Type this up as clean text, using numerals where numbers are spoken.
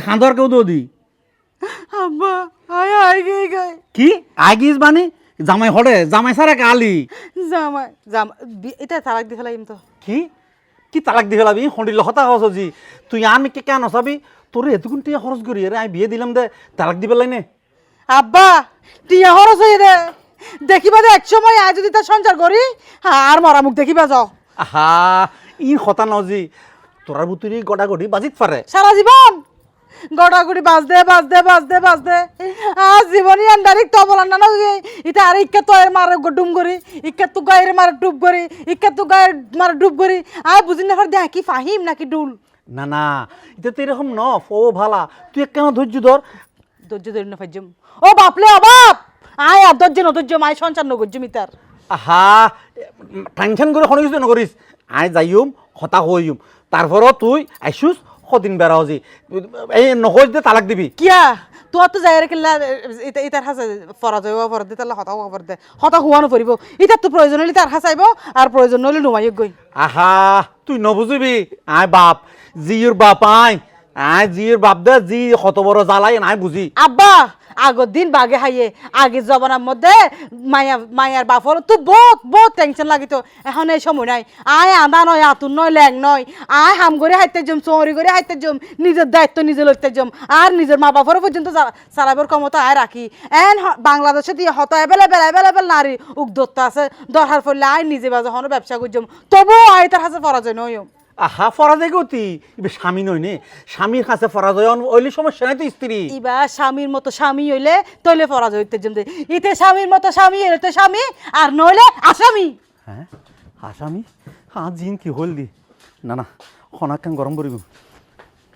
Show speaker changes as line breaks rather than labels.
খান্দর কেউ দি
আব্বা আয় আয় গে গায়
কি আগিস বানি জামাই হড়ে জামাই সারা কালি
জামাই জামা এটা তালাক দি ফেলাইম তো
কি কি তালাক দি ফেলাবি হন্ডিল হতা হসজি তুই আমি কে কেন হসাবি তোর এতগুণ টিয়া খরচ করি রে আমি বিয়ে দিলাম দে তালাক দি পেলাই নে
আব্বা টিয়া খরচ হয়ে দে দেখিবা দে এক সময় আয় যদি তার সঞ্চার করি আর মরা মুখ দেখিবা যাও
আহা ই হতা নজি তোরার বুতুরি গড়াগড়ি বাজিত পারে
সারা জীবন গড়াগড়ি বাজদে বাজদে বাজদে বাজদে আর জীবনী আন্ডারিক তো বলার না এটা আর ইক্কা তো এর মারে ডুম করি ইক্কা তো গায়ের মারে ডুব করি ইক্কা তো গায়ের মারে ডুব করি আর বুঝি না দেখ কি ফাহিম নাকি ডুল
না না এটা তো এরকম ন ও ভালা তুই কেন ধৈর্য ধর
ধৈর্য ধরে না ফাইজম ও বাপলে অবাপ আয় আর ধৈর্য মায় সঞ্চার নগর্য মিতার
আহা টেনশন করে কোনো কিছু নকরিস আয় যাইম হতা হইম তারপরও তুই আইসুস কদিন বেড়া হজি এই নকজ দে তালাক দিবি
কিয়া তোর তো যাই রেখে ইতার হাসে পরাজয় পর দে তাহলে হতা খবর দে হতা হুয়ানো পড়িব ইতার তো প্রয়োজন হলে তার হাসাইব আর প্রয়োজন হলে নুমাই গই
আহা তুই নবুঝিবি আয় বাপ জির বাপ আয় জির বাপ দে জি কত বড় জ্বালাই নাই বুঝি
আব্বা আগর দিন বাগে হাইয়ে আগে জবানার মধ্যে মায়ার বাপর তো বহুত টেনশন লাগিত এখন এই সময় নাই আয় আদা নয় আতুর নয় ল্যাং নয় আয় হাম করে হাইতে জম চৌরি করে হাইতে জম নিজের দায়িত্ব নিজে লইতে জম আর নিজের মা বাপর পর্যন্ত চালাবার ক্ষমতা আয় রাখি এন বাংলাদেশে দিয়ে হত এভেলেবেল নারী উদ্যোক্ত আছে দরকার পড়লে আয় নিজে বাজে হন ব্যবসা করছম তবুও আয় তার হাতে পরাজয় নয়
আহা ফরাজয় গতি এবার স্বামী নই নে স্বামীর কাছে ফরাজয় ওইলি সমস্যা নাই তো স্ত্রী
ইবা স্বামীর মতো স্বামী হইলে তৈলে পরাজয় হইতে জমতে ইতে স্বামীর মতো স্বামী হইলে তো স্বামী আর নইলে আসামি
হ্যাঁ আসামি জিন কি হল দি না না খনাকান গরম করিব